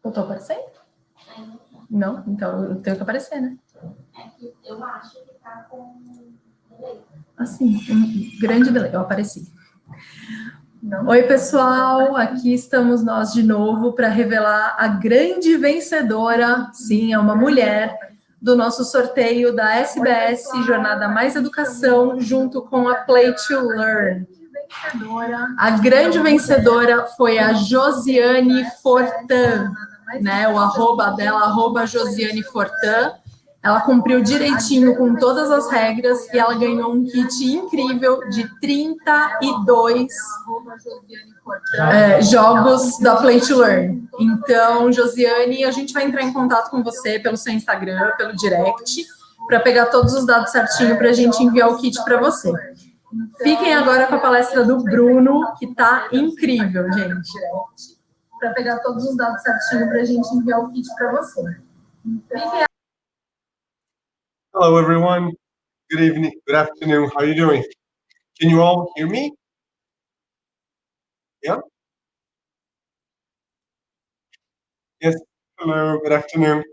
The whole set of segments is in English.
Eu tô aparecendo? Não? Então eu tenho que aparecer, né? É que eu acho que tá com delay. Assim, um grande delay. Eu apareci. Oi, pessoal, aqui estamos nós de novo para revelar a grande vencedora, sim, é uma mulher, do nosso sorteio da SBS Jornada Mais Educação, junto com a Play to Learn. A grande vencedora foi a Josiane Fortan, né? O arroba dela, arroba Josiane Fortan. Ela cumpriu direitinho com todas as regras e ela ganhou um kit incrível de 32 jogos da Play to Learn. Então, Josiane, a gente vai entrar em contato com você pelo seu Instagram, pelo direct, para pegar todos os dados certinho para a gente enviar o kit para você. Fiquem agora com a palestra do Bruno, que tá incrível, gente. Para pegar todos os dados certinho para a gente enviar o kit para você. Fiquem. Hello, everyone. Good evening, good afternoon. How are you doing? Can you all hear me? Yeah? Yes. Hello, good afternoon.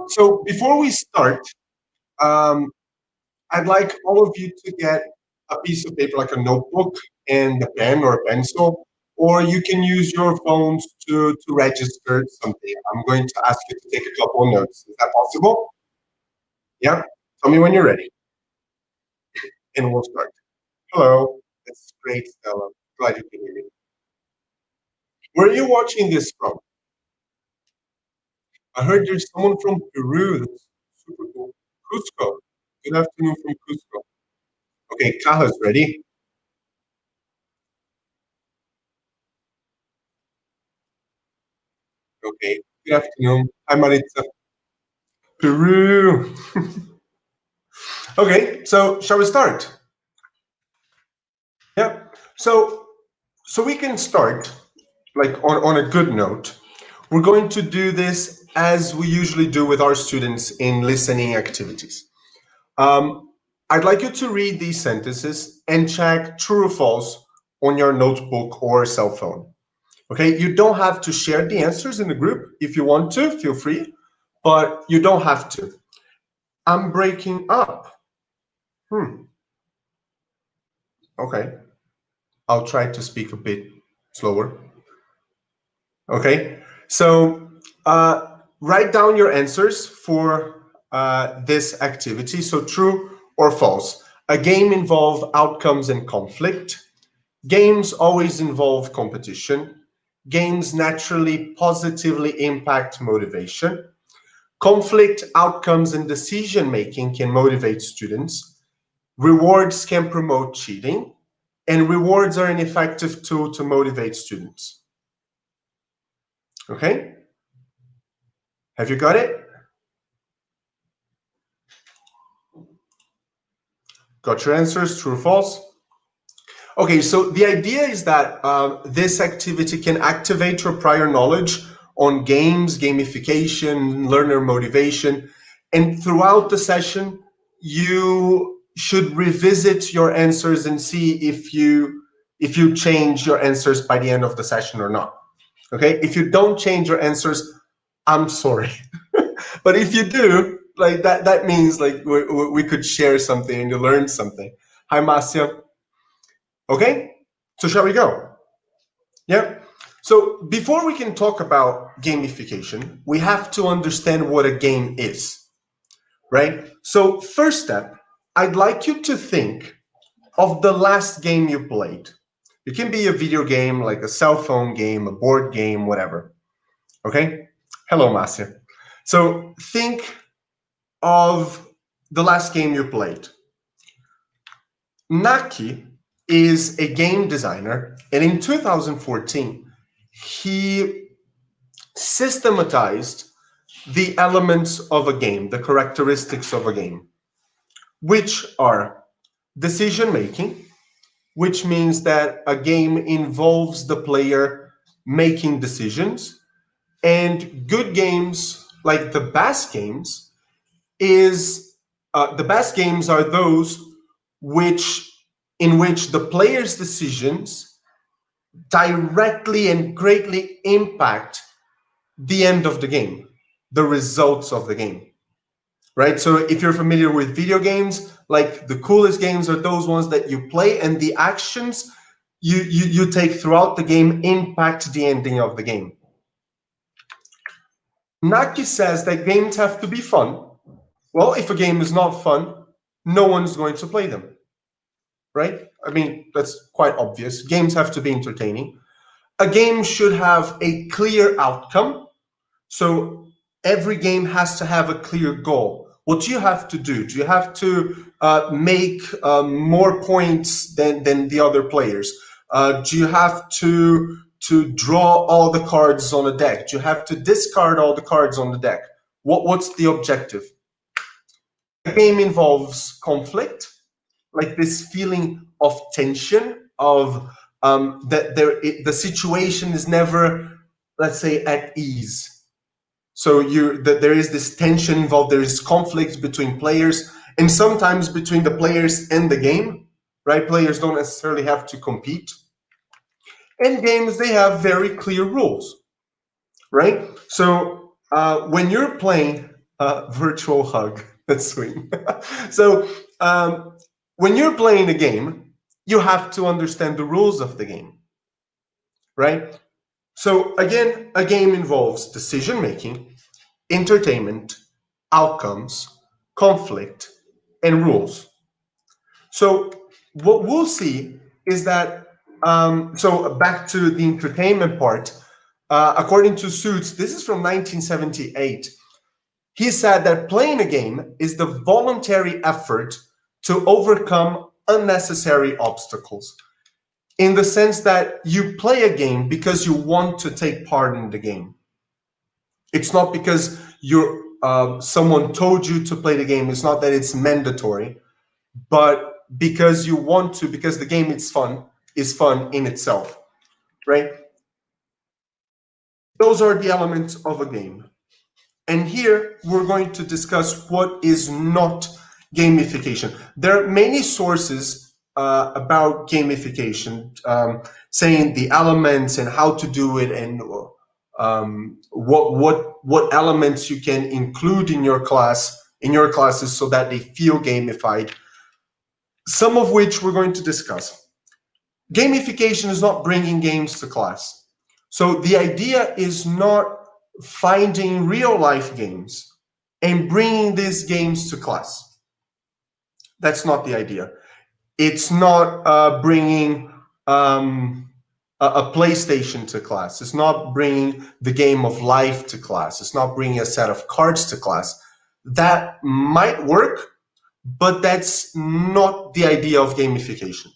So before we start, I'd like all of you to get a piece of paper, like a notebook and a pen or a pencil, or you can use your phones to register something. I'm going to ask you to take a couple of notes. Is that possible? Yeah? Tell me when you're ready. And we'll start. Hello. That's great, Stella. Glad you can hear me. Where are you watching this from? I heard there's someone from Peru. That's super cool. Cusco. Good afternoon from Cusco. Okay, Caja's ready. Okay, good afternoon. Hi, Maritza. Peru. Okay, so shall we start? Yeah. So we can start like on a good note. We're going to do this as we usually do with our students in listening activities. I'd like you to read these sentences and check true or false on your notebook or cell phone. Okay, you don't have to share the answers in the group. If you want to, feel free, but you don't have to. I'm breaking up. Okay, I'll try to speak a bit slower. Okay, so write down your answers for this activity. So true or false. A game involves outcomes and conflict. Games always involve competition. Games naturally positively impact motivation. Conflict, outcomes, and decision-making can motivate students. Rewards can promote cheating. And rewards are an effective tool to motivate students. Okay? Have you got it? Got your answers, true or false? Okay, so the idea is that this activity can activate your prior knowledge on games, gamification, learner motivation, and throughout the session, you should revisit your answers and see if you change your answers by the end of the session or not. Okay, if you don't change your answers, I'm sorry. But if you do, like that means like we could share something and you learn something. Hi, Marcia. Okay, so shall we go? Yeah. So before we can talk about gamification, we have to understand what a game is, right? So first step, I'd like you to think of the last game you played. It can be a video game, like a cell phone game, a board game, whatever. Okay? Hello, Marcia. So think of the last game you played. Naki is a game designer, and in 2014, he systematized the elements of a game, the characteristics of a game, which are decision-making, which means that a game involves the player making decisions, and good games, like the best games, the best games are those in which the player's decisions directly and greatly impact the end of the game, the results of the game, right? So if you're familiar with video games, like the coolest games are those ones that you play and the actions you take throughout the game impact the ending of the game. Naki says that games have to be fun. Well, if a game is not fun, no one's going to play them, right? I mean, that's quite obvious. Games have to be entertaining. A game should have a clear outcome. So every game has to have a clear goal. What do you have to do? Do you have to make more points than the other players? Do you have to draw all the cards on a deck? Do you have to discard all the cards on the deck? What's the objective? The game involves conflict, like this feeling of tension, of that the situation is never, let's say, at ease. So there is this tension involved. There is conflict between players, and sometimes between the players and the game, right? Players don't necessarily have to compete. And games, they have very clear rules, right? So when you're playing virtual hug, that's sweet. So when you're playing a game, you have to understand the rules of the game, right? So again, a game involves decision making, entertainment, outcomes, conflict, and rules. So what we'll see is that, so back to the entertainment part, according to Suits, this is from 1978, he said that playing a game is the voluntary effort to overcome unnecessary obstacles, in the sense that you play a game because you want to take part in the game. It's not because someone told you to play the game. It's not that it's mandatory, but because you want to, because the game is fun in itself, right? Those are the elements of a game. And here we're going to discuss what is not gamification. There are many sources about gamification, saying the elements and how to do it, and what elements you can include in your classes so that they feel gamified. Some of which we're going to discuss. Gamification is not bringing games to class. So the idea is not finding real life games and bringing these games to class. That's not the idea. It's not bringing a PlayStation to class. It's not bringing the game of life to class. It's not bringing a set of cards to class. That might work, but that's not the idea of gamification.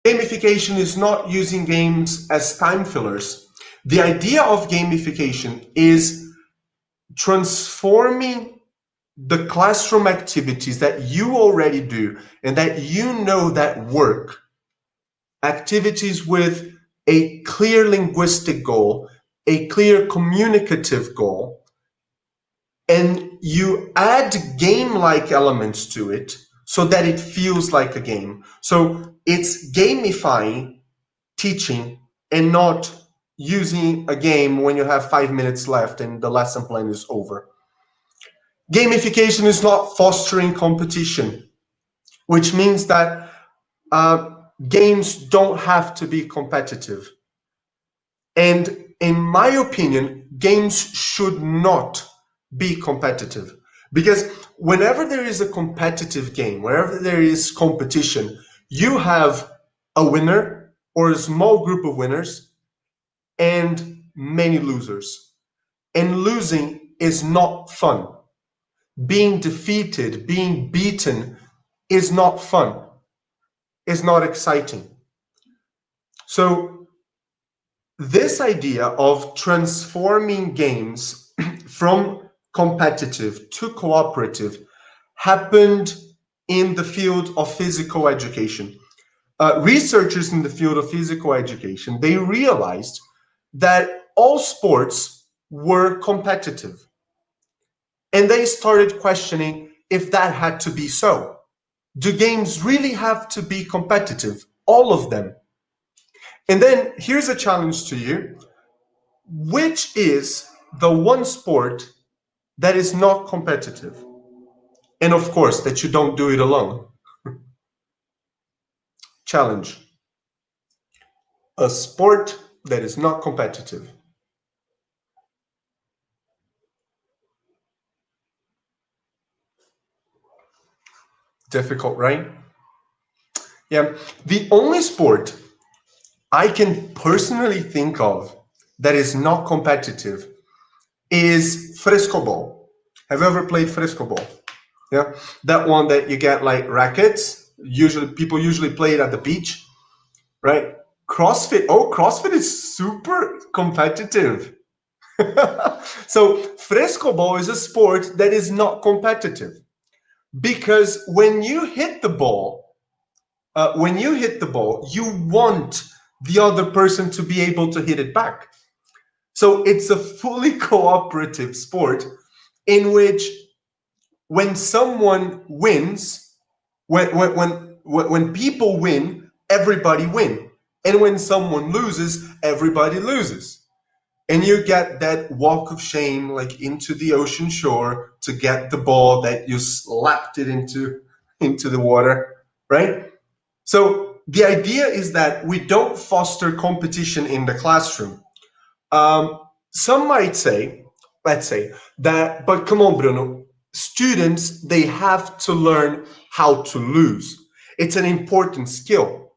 Gamification is not using games as time fillers. The idea of gamification is transforming the classroom activities that you already do and that you know that work, activities with a clear linguistic goal, a clear communicative goal, and you add game-like elements to it so that it feels like a game. So it's gamifying teaching and not using a game when you have 5 minutes left and the lesson plan is over. Gamification is not fostering competition, which means that games don't have to be competitive. And in my opinion, games should not be competitive, because whenever there is a competitive game, wherever there is competition, you have a winner or a small group of winners and many losers. And losing is not fun. Being defeated, being beaten is not fun, is not exciting. So this idea of transforming games from competitive to cooperative happened in the field of physical education. Researchers in the field of physical education, they realized that all sports were competitive. And they started questioning if that had to be so. Do games really have to be competitive? All of them. And then here's a challenge to you. Which is the one sport that is not competitive? And of course, that you don't do it alone. Challenge. A sport that is not competitive. Difficult, right? Yeah. The only sport I can personally think of that is not competitive is frescobol. Have you ever played frescobol? Yeah, that one that you get like rackets. Usually, people usually play it at the beach, right? CrossFit. Oh, CrossFit is super competitive. So frescobol is a sport that is not competitive because when you hit the ball, you want the other person to be able to hit it back. So it's a fully cooperative sport in which when someone wins, when people win, everybody win. And when someone loses, everybody loses. And you get that walk of shame like into the ocean shore to get the ball that you slapped it into the water, right? So the idea is that we don't foster competition in the classroom. Some might say, let's say that, but come on, Bruno, students, they have to learn how to lose. It's an important skill,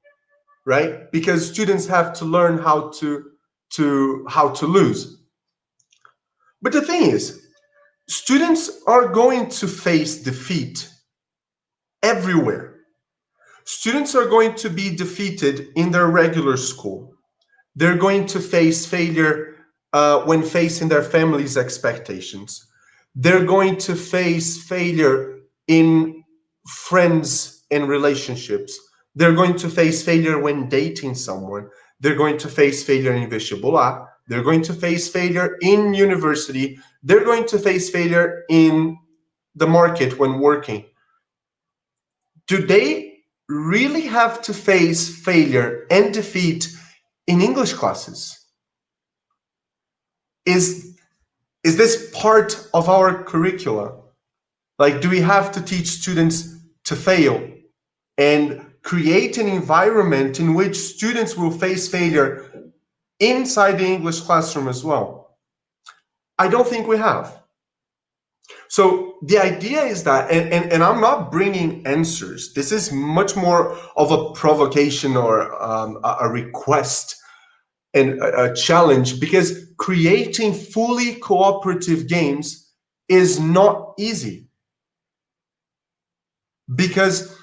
right? Because students have to learn how to lose. But the thing is, students are going to face defeat everywhere. Students are going to be defeated in their regular school. They're going to face failure when facing their family's expectations. They're going to face failure in friends and relationships. They're going to face failure when dating someone. They're going to face failure in vestibular. They're going to face failure in university. They're going to face failure in the market when working. Do they really have to face failure and defeat in English classes? Is this part of our curricula? Like, do we have to teach students to fail and create an environment in which students will face failure inside the English classroom as well? I don't think we have. So the idea is that, and I'm not bringing answers. This is much more of a provocation or a request and a challenge, because creating fully cooperative games is not easy. Because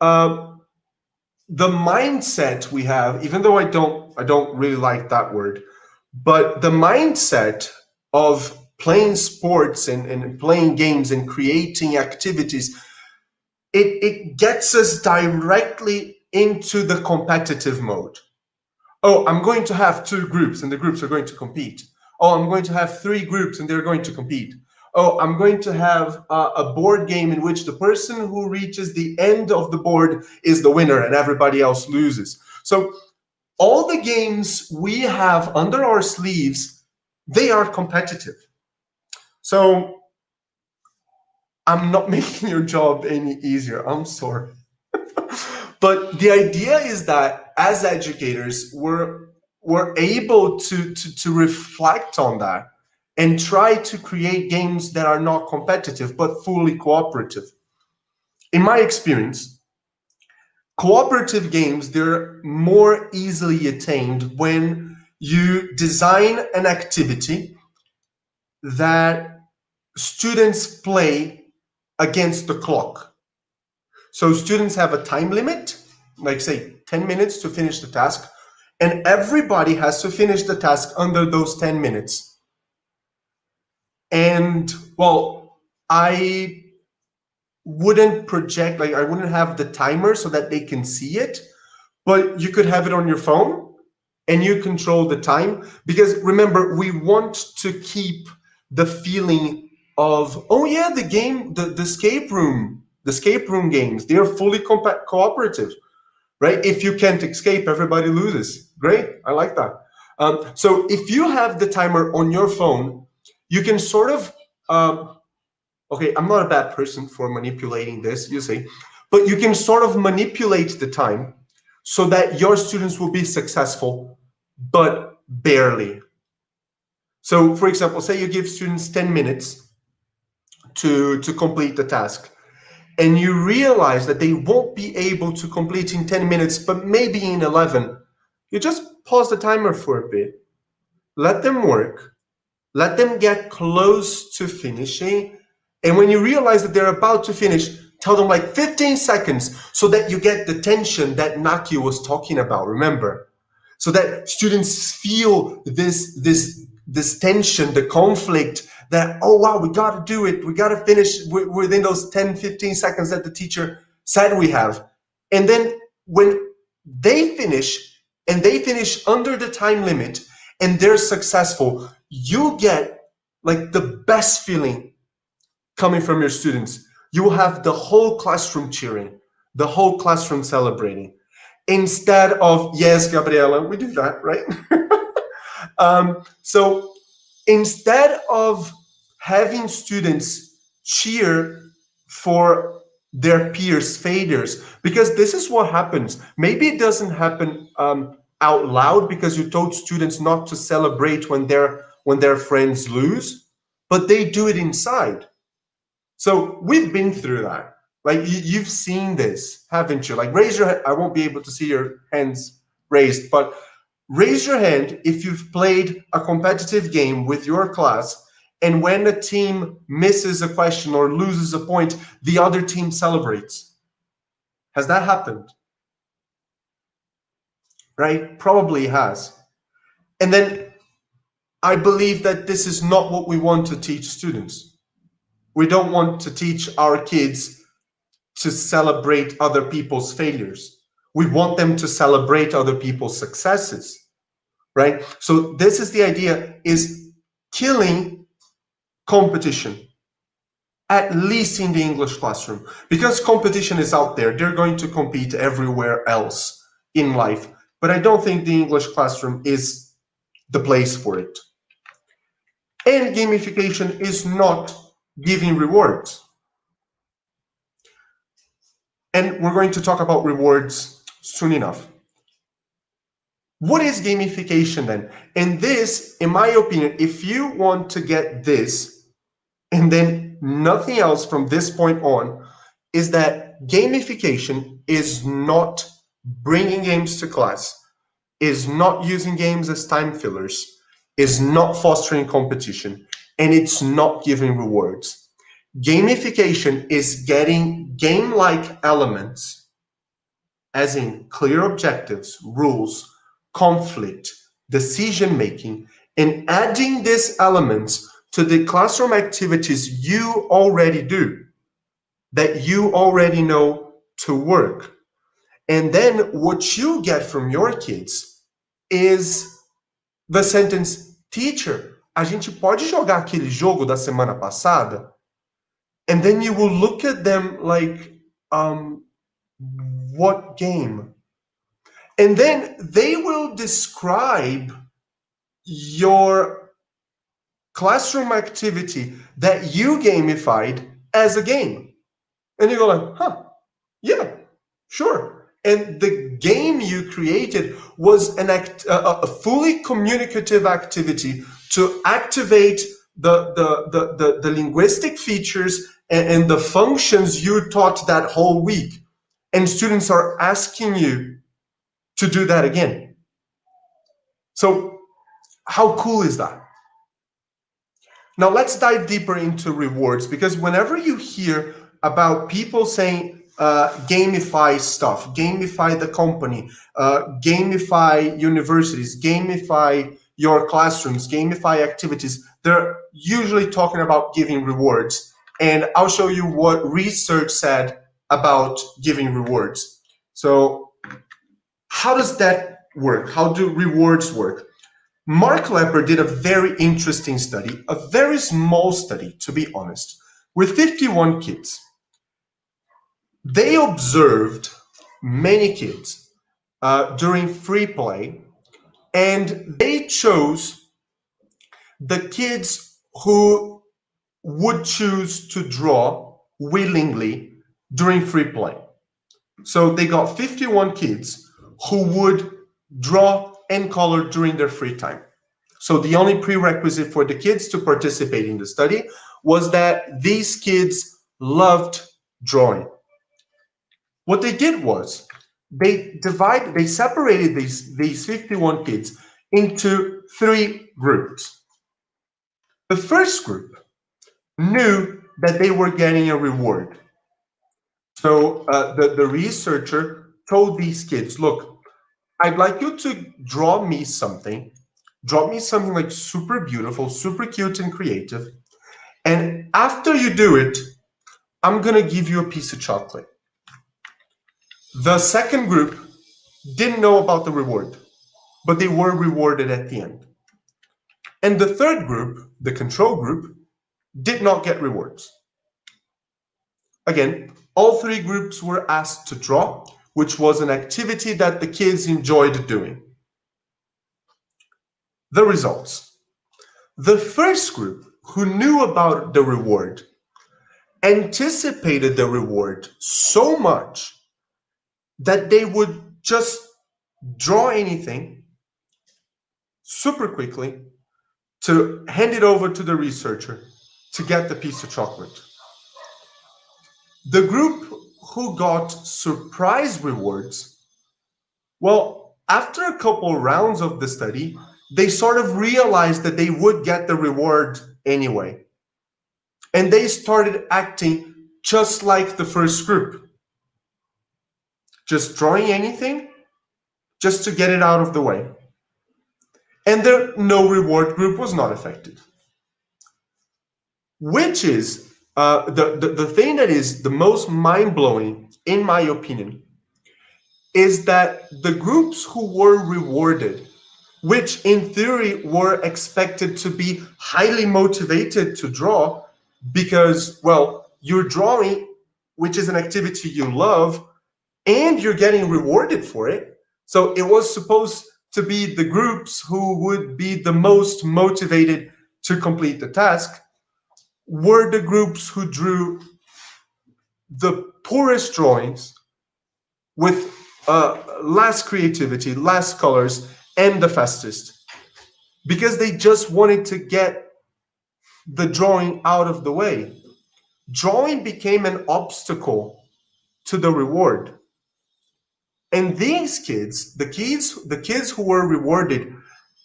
the mindset we have, even though I don't really like that word, but the mindset of playing sports and playing games and creating activities, it gets us directly into the competitive mode. Oh, I'm going to have 2 groups and the groups are going to compete. Oh, I'm going to have 3 groups and they're going to compete. Oh, I'm going to have a board game in which the person who reaches the end of the board is the winner and everybody else loses. So all the games we have under our sleeves, they are competitive. So I'm not making your job any easier. I'm sorry. But the idea is that as educators, we're able to reflect on that and try to create games that are not competitive but fully cooperative. In my experience, cooperative games, they're more easily attained when you design an activity that students play against the clock. So students have a time limit, like say 10 minutes to finish the task, and everybody has to finish the task under those 10 minutes. And well, I wouldn't project, like I wouldn't have the timer so that they can see it, but you could have it on your phone and you control the time. Because remember, we want to keep the feeling of, oh yeah, the game, the escape room games, they are fully cooperative, right? If you can't escape, everybody loses. Great, I like that. So if you have the timer on your phone, you can sort of, okay, I'm not a bad person for manipulating this, you see, but you can sort of manipulate the time so that your students will be successful, but barely. So for example, say you give students 10 minutes to complete the task, and you realize that they won't be able to complete in 10 minutes, but maybe in 11, you just pause the timer for a bit, let them work, let them get close to finishing, and when you realize that they're about to finish, tell them like 15 seconds so that you get the tension that Naki was talking about, remember? So that students feel this tension, the conflict that, oh wow, we got to do it, we got to finish within those 10, 15 seconds that the teacher said we have. And then when they finish, and they finish under the time limit, and they're successful, you get like the best feeling coming from your students. You will have the whole classroom cheering, the whole classroom celebrating. Instead of, yes, Gabriela, we do that, right? So instead of having students cheer for their peers' failures, because this is what happens. Maybe it doesn't happen out loud because you told students not to celebrate when their friends lose, but they do it inside. So we've been through that. Like you've seen this, haven't you? Like raise your hand. I won't be able to see your hands raised, but raise your hand if you've played a competitive game with your class, and when a team misses a question or loses a point, the other team celebrates. Has that happened? Right? Probably has. And then I believe that this is not what we want to teach students. We don't want to teach our kids to celebrate other people's failures. We want them to celebrate other people's successes, right? So this is the idea, is killing competition, at least in the English classroom, because competition is out there. They're going to compete everywhere else in life, but I don't think the English classroom is the place for it. And gamification is not giving rewards. And we're going to talk about rewards soon enough. What is gamification then? And this, in my opinion, if you want to get this, and then nothing else from this point on, is that gamification is not bringing games to class, is not using games as time fillers, is not fostering competition, and it's not giving rewards. Gamification is getting game-like elements, as in clear objectives, rules, conflict, decision-making, and adding these elements to the classroom activities you already do, that you already know to work. And then what you get from your kids is the sentence, teacher, a gente pode jogar aquele jogo da semana passada? And then you will look at them like, what game? And then they will describe your classroom activity that you gamified as a game. And you go like, huh, yeah, sure. And the game you created was a fully communicative activity to activate the linguistic features and the functions you taught that whole week. And students are asking you to do that again. So how cool is that? Now let's dive deeper into rewards, because whenever you hear about people saying gamify stuff, gamify the company, gamify universities, gamify your classrooms, gamify activities, they're usually talking about giving rewards. And I'll show you what research said about giving rewards. So how does that work? How do rewards work? Mark Lepper did a very interesting study, a very small study, to be honest, with 51 kids. They observed many kids during free play and they chose the kids who would choose to draw willingly during free play. So they got 51 kids who would draw and color during their free time. So the only prerequisite for the kids to participate in the study was that these kids loved drawing. What they did was they separated these 51 kids into 3 groups. The first group knew that they were getting a reward. So the researcher told these kids, look, I'd like you to draw me something like super beautiful, super cute and creative. And after you do it, I'm gonna give you a piece of chocolate. The second group didn't know about the reward, but they were rewarded at the end. And the third group, the control group, did not get rewards. Again, all 3 groups were asked to draw, which was an activity that the kids enjoyed doing. The results. The first group, who knew about the reward, anticipated the reward so much that they would just draw anything super quickly to hand it over to the researcher to get the piece of chocolate. The group who got surprise rewards, well, after a couple rounds of the study, they sort of realized that they would get the reward anyway. And they started acting just like the first group. Just drawing anything, just to get it out of the way. And the no reward group was not affected. Which is the thing that is the most mind-blowing, in my opinion, is that the groups who were rewarded, which in theory were expected to be highly motivated to draw because, well, you're drawing, which is an activity you love, and you're getting rewarded for it. So it was supposed to be the groups who would be the most motivated to complete the task, were the groups who drew the poorest drawings with less creativity, less colors, and the fastest, because they just wanted to get the drawing out of the way. Drawing became an obstacle to the reward. And these kids, the kids who were rewarded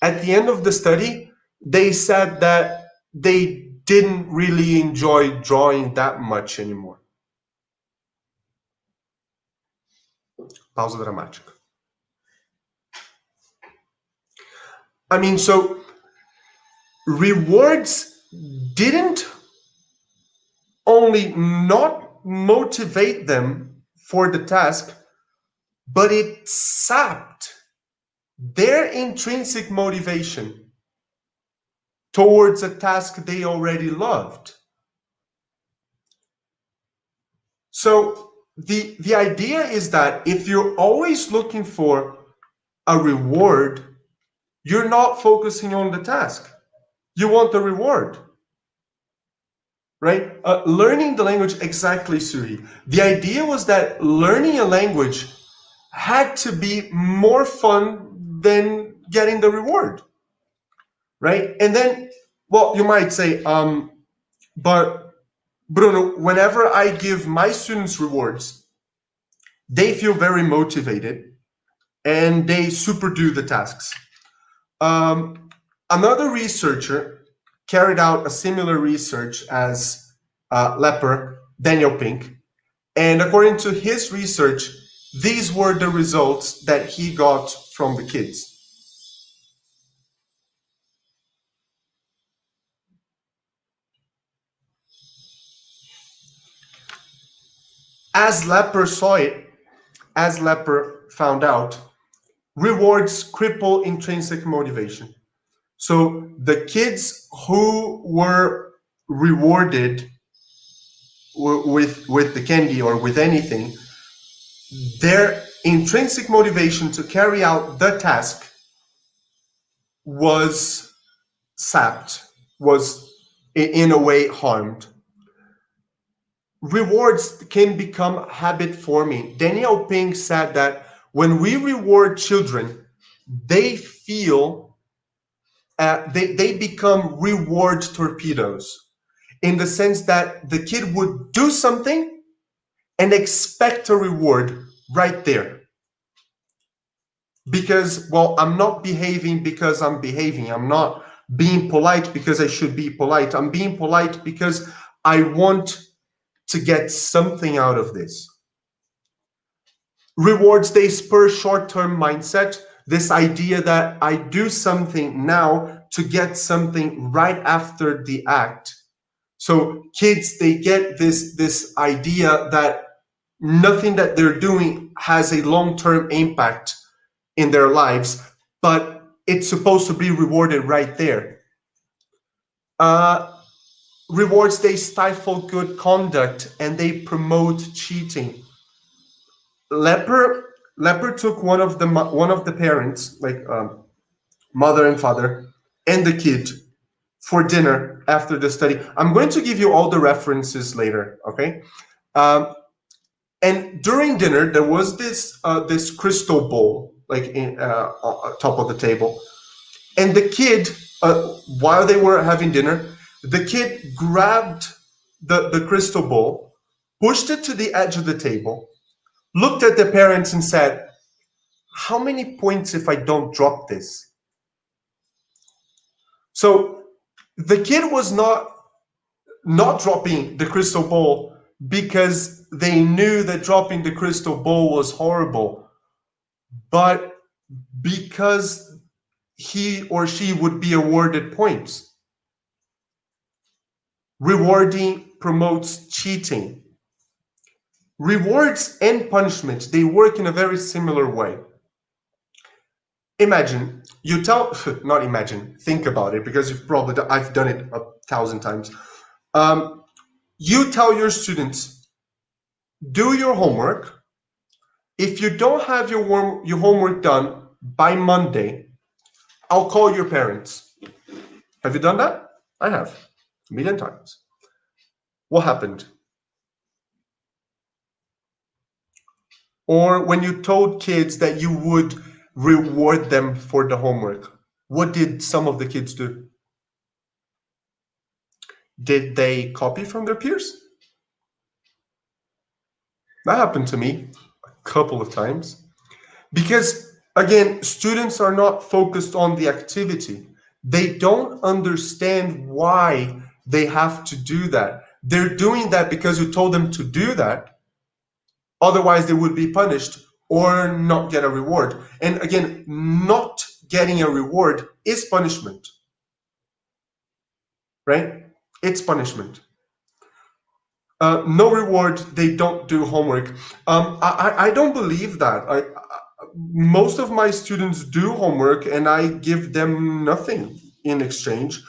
at the end of the study, they said that they didn't really enjoy drawing that much anymore. Pausa dramática. I mean, so rewards didn't only not motivate them for the task, but it sapped their intrinsic motivation towards a task they already loved. So the idea is that if you're always looking for a reward, you're not focusing on the task. You want the reward, right? Learning the language, exactly, Suri. The idea was that learning a language had to be more fun than getting the reward, right? And then, well, you might say, but Bruno, whenever I give my students rewards, they feel very motivated and they super do the tasks. Another researcher carried out a similar research as Lepper, Daniel Pink, and according to his research, these were the results that he got from the kids. As Lepper saw it, as Lepper found out, rewards cripple intrinsic motivation. So the kids who were rewarded with the candy or with anything, their intrinsic motivation to carry out the task was sapped, was in a way harmed. Rewards can become habit forming. Daniel Pink said that when we reward children, they feel, they become reward torpedoes, in the sense that the kid would do something and expect a reward right there. Because, well, I'm not behaving because I'm behaving. I'm not being polite because I should be polite. I'm being polite because I want to get something out of this. Rewards, they spur short-term mindset, this idea that I do something now to get something right after the act. So kids, they get this idea that nothing that they're doing has a long-term impact in their lives, but it's supposed to be rewarded right there. Rewards, they stifle good conduct and they promote cheating. Leper took one of the parents, like mother and father, and the kid for dinner after the study. I'm going to give you all the references later, okay? And during dinner, there was this crystal bowl, like on top of the table, and the kid, while they were having dinner, the kid grabbed the crystal bowl, pushed it to the edge of the table, looked at the parents and said, how many points if I don't drop this? So the kid was not dropping the crystal ball because they knew that dropping the crystal ball was horrible, but because he or she would be awarded points. Rewarding promotes cheating. Rewards and punishment, they work in a very similar way. Imagine, not imagine, think about it, because I've done it 1,000 times. You tell your students, do your homework. If you don't have your homework done by Monday, I'll call your parents. Have you done that? I have, 1,000,000 times. What happened? Or when you told kids that you would reward them for the homework, what did some of the kids do? Did they copy from their peers? That happened to me a couple of times. Because, again, students are not focused on the activity. They don't understand why they have to do that. They're doing that because you told them to do that. Otherwise, they would be punished or not get a reward. And again, not getting a reward is punishment, right? It's punishment. No reward, they don't do homework. I don't believe that. Most of my students do homework and I give them nothing in exchange.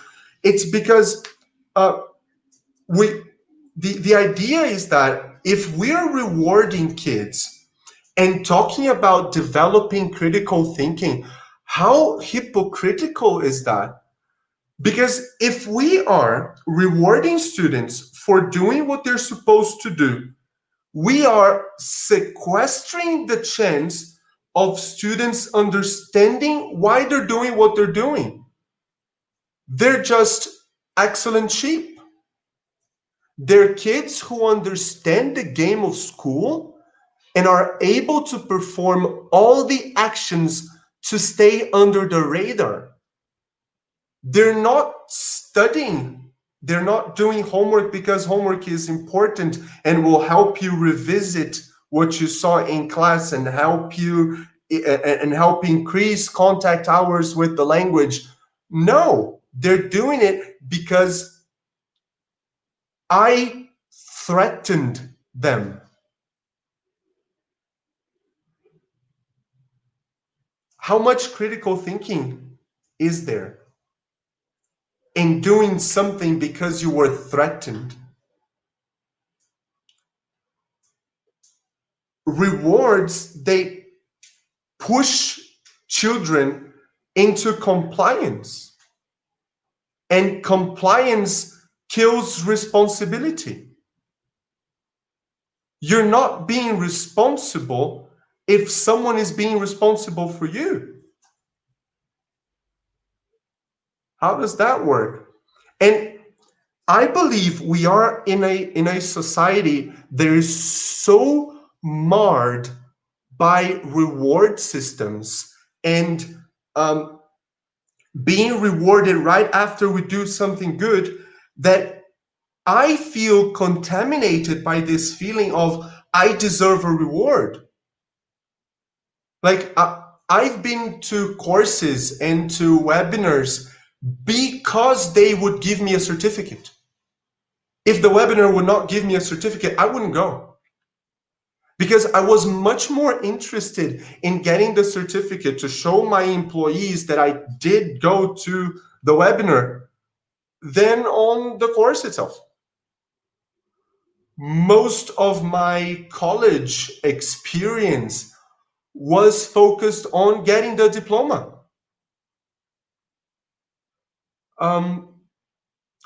It's because the idea is that if we're rewarding kids and talking about developing critical thinking, how hypocritical is that? Because if we are rewarding students for doing what they're supposed to do, we are sequestering the chance of students understanding why they're doing what they're doing. They're just excellent sheep. They're kids who understand the game of school and are able to perform all the actions to stay under the radar. They're not studying. They're not doing homework because homework is important and will help you revisit what you saw in class and help increase contact hours with the language. No, they're doing it because I threatened them. How much critical thinking is there in doing something because you were threatened? Rewards, they push children into compliance. And compliance kills responsibility. You're not being responsible if someone is being responsible for you. How does that work? And I believe we are in a society that is so marred by reward systems and being rewarded right after we do something good, that I feel contaminated by this feeling of I deserve a reward. Like I've been to courses and to webinars because they would give me a certificate. If the webinar would not give me a certificate, I wouldn't go. Because I was much more interested in getting the certificate to show my employees that I did go to the webinar than on the course itself. Most of my college experience was focused on getting the diploma.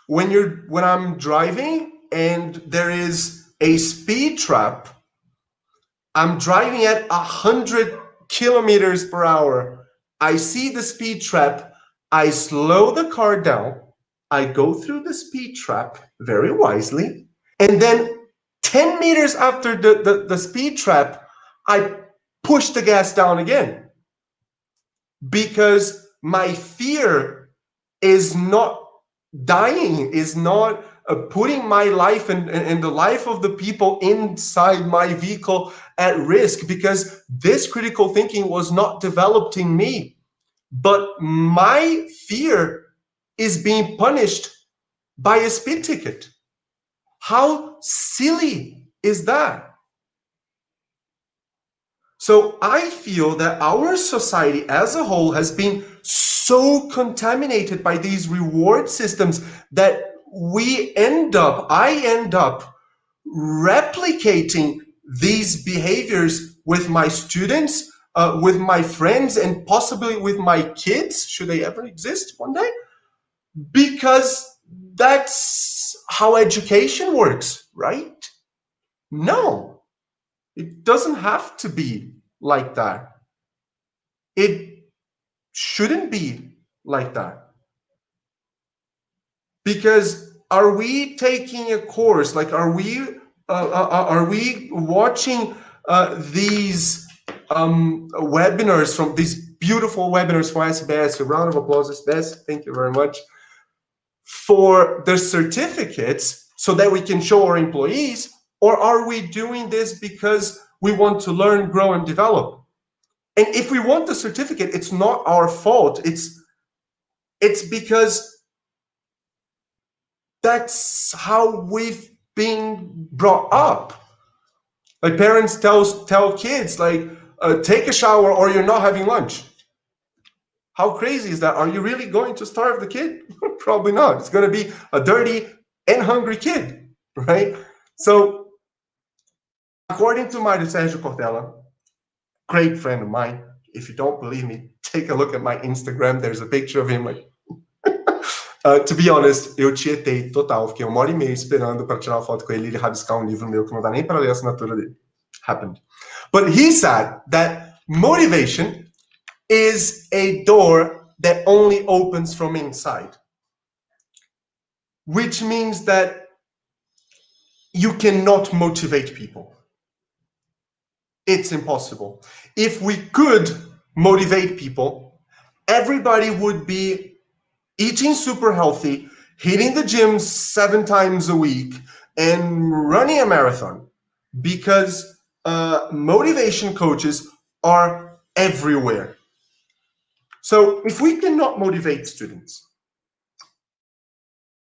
When I'm driving and there is a speed trap, I'm driving at 100 kilometers per hour. I see the speed trap. I slow the car down. I go through the speed trap very wisely. And then 10 meters after the speed trap, I push the gas down again. Because my fear is not dying, is not putting my life and the life of the people inside my vehicle at risk, because this critical thinking was not developed in me. But my fear is being punished by a speed ticket. How silly is that? So I feel that our society as a whole has been so contaminated by these reward systems that I end up replicating these behaviors with my students, with my friends, and possibly with my kids, should they ever exist one day, because that's how education works, right? No. It doesn't have to be like that. It shouldn't be like that. Because are we taking a course? Like, are we watching these webinars from these beautiful webinars from SBS? A round of applause, SBS. Thank you very much. For the certificates so that we can show our employees, or are we doing this because we want to learn, grow, and develop? And if we want the certificate, it's not our fault. It's because that's how we've been brought up. Like parents tell kids, like, take a shower or you're not having lunch. How crazy is that? Are you really going to starve the kid? Probably not. It's going to be a dirty and hungry kid, right? So, according to Mário Sérgio Cortella, great friend of mine, if you don't believe me, take a look at my Instagram. There's a picture of him. Like, to be honest, eu tietei total. Fiquei 1h30 esperando para tirar uma foto com ele e rabiscar livro meu que não dá nem para ler a assinatura dele. Happened. But he said that motivation is a door that only opens from inside, which means that you cannot motivate people. It's impossible. If we could motivate people, everybody would be eating super healthy, hitting the gym 7 times a week, and running a marathon, because motivation coaches are everywhere. So if we cannot motivate students,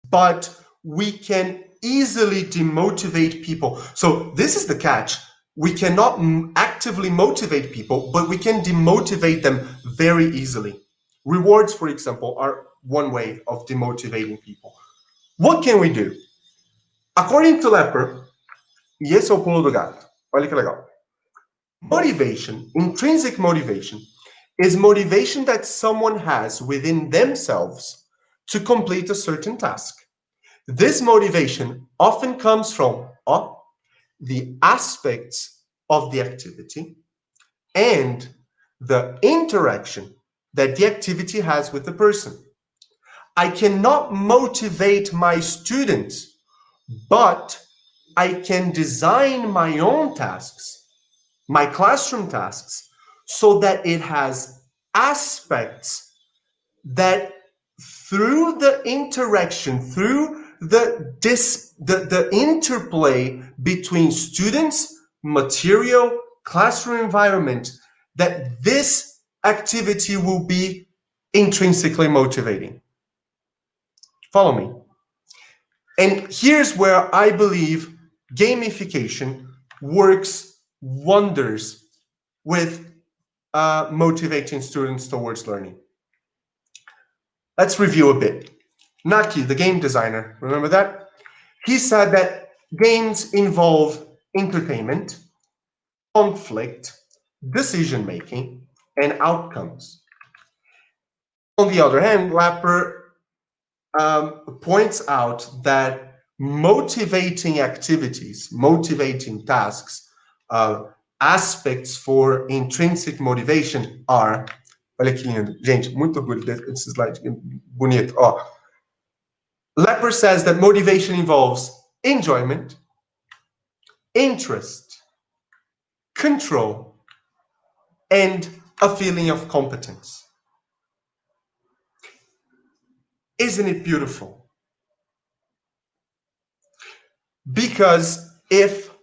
but we can easily demotivate people. So this is the catch. We cannot actively motivate people, but we can demotivate them very easily. Rewards, for example, are one way of demotivating people. What can we do? According to Lepper, e esse é o pulo do gato. Olha que legal. Motivation, intrinsic motivation, is motivation that someone has within themselves to complete a certain task. This motivation often comes from the aspects of the activity and the interaction that the activity has with the person. I cannot motivate my students, but I can design my own tasks, my classroom tasks, so that it has aspects that through the interaction, through the interplay between students, material, classroom environment, that this activity will be intrinsically motivating. Follow me. And here's where I believe gamification works wonders with motivating students towards learning. Let's review a bit. Naki, the game designer, remember that? He said that games involve entertainment, conflict, decision-making, and outcomes. On the other hand, Lapper points out that motivating activities, motivating tasks, aspects for intrinsic motivation are... Olha aqui, gente, muito orgulho desse slide, bonito. Ó. Lepper says that motivation involves enjoyment, interest, control, and a feeling of competence. Isn't it beautiful? Because if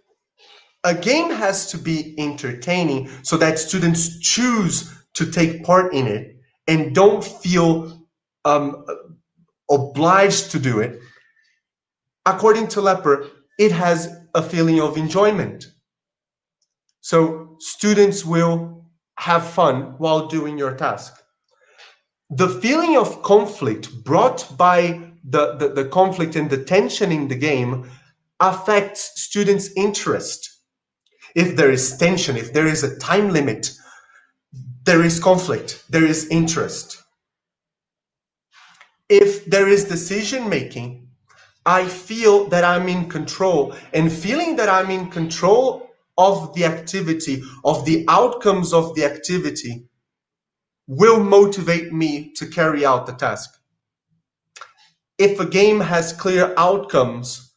a game has to be entertaining so that students choose to take part in it and don't feel obliged to do it, according to Lepper, it has a feeling of enjoyment. So students will have fun while doing your task. The feeling of conflict brought by the conflict and the tension in the game affects students' interest. If there is tension, if there is a time limit, there is conflict, there is interest. If there is decision-making, I feel that I'm in control, and feeling that I'm in control of the activity, of the outcomes of the activity, will motivate me to carry out the task. If a game has clear outcomes,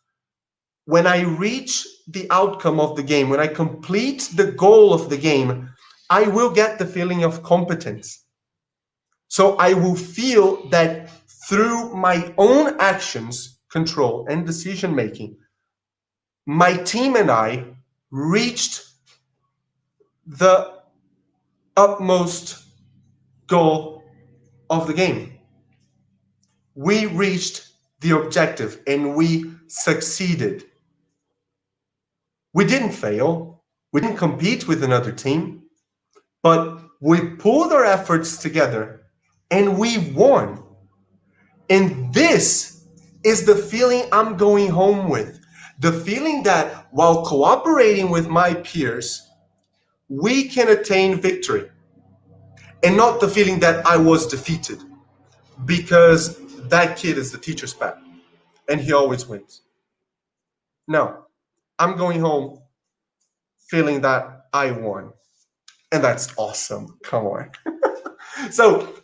when I reach the outcome of the game, when I complete the goal of the game, I will get the feeling of competence. So I will feel that through my own actions, control, and decision-making, my team and I reached the utmost goal of the game. We reached the objective and we succeeded. We didn't fail. We didn't compete with another team, but we pulled our efforts together and we won. And this is the feeling I'm going home with. The feeling that while cooperating with my peers, we can attain victory. And not the feeling that I was defeated, because that kid is the teacher's pet and he always wins. No, I'm going home feeling that I won. And that's awesome. Come on. So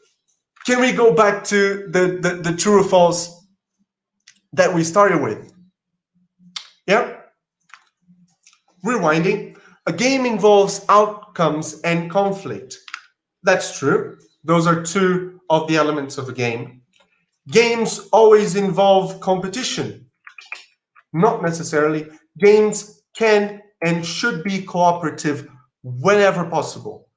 can we go back to the true or false that we started with? Yeah. Rewinding. A game involves outcomes and conflict. That's true. Those are two of the elements of a game. Games always involve competition. Not necessarily. Games can and should be cooperative whenever possible.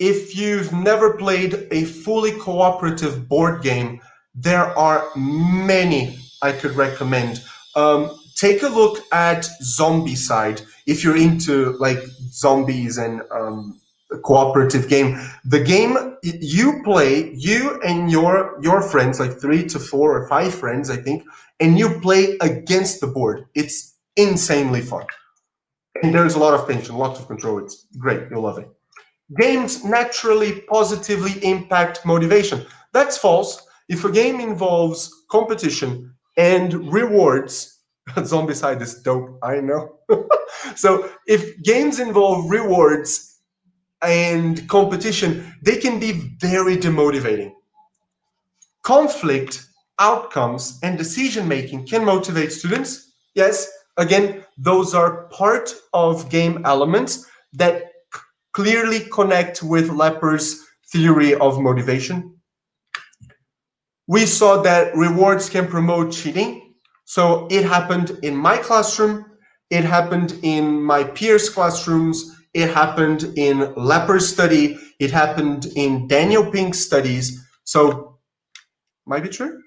If you've never played a fully cooperative board game, there are many I could recommend. Take a look at Zombicide if you're into like zombies and a cooperative game. The game you play, you and your friends, like 3 to 4 or 5 friends, I think, and you play against the board. It's insanely fun. And there's a lot of tension, lots of control. It's great. You'll love it. games naturally positively impact motivation. That's false. If a game involves competition and rewards, Zombicide is dope, I know. So if games involve rewards and competition, they can be very demotivating. Conflict, outcomes, and decision making can motivate students. Yes, again, those are part of game elements that clearly connect with Lepper's theory of motivation. We saw that rewards can promote cheating. So it happened in my classroom, it happened in my peers' classrooms, it happened in Lepper's study, it happened in Daniel Pink's studies. So might be true.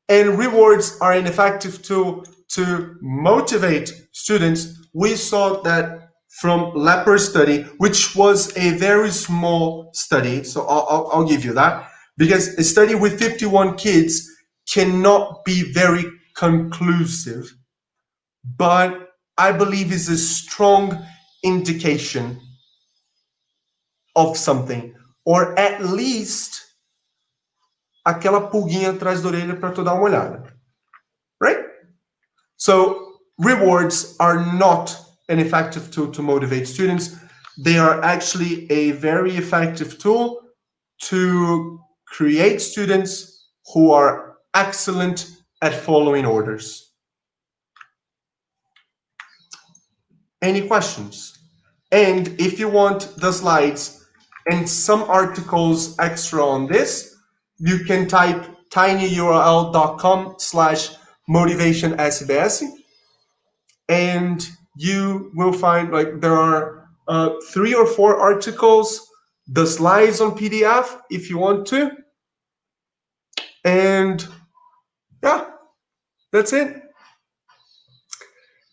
And rewards are an effective tool to motivate students. We saw that from Lepper's study, which was a very small study, so I'll give you that, because a study with 51 kids cannot be very conclusive, but I believe is a strong indication of something, or at least aquela pulguinha atrás da orelha para tu dar uma olhada, right? So rewards are not an effective tool to motivate students. They are actually a very effective tool to create students who are excellent at following orders. Any questions? And if you want the slides and some articles extra on this, you can type tinyurl.com/motivationsbs, and you will find like there are 3 or 4 articles, the slides on PDF if you want to, and yeah, that's it.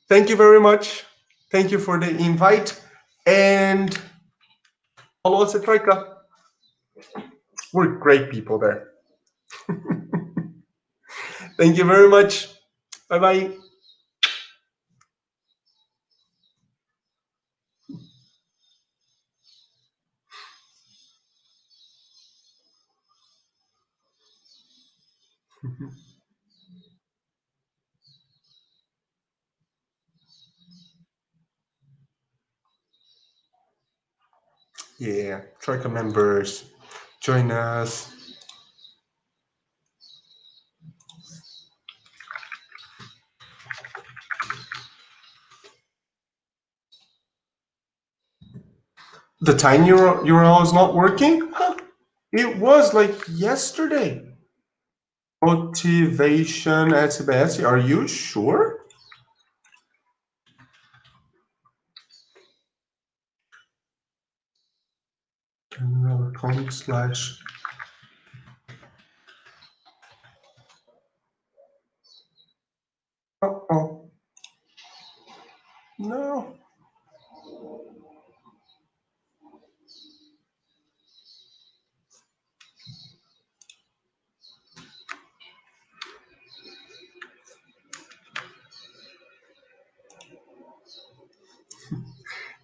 Thank you very much. Thank you for the invite, and follow us at Troika. We're great people there. Thank you very much. Bye bye. Yeah, Troika members, join us. The tiny URL is not working? Huh. It was like yesterday. Motivation at SBS. Are you sure? /. Uh-oh. No.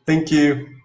Thank you.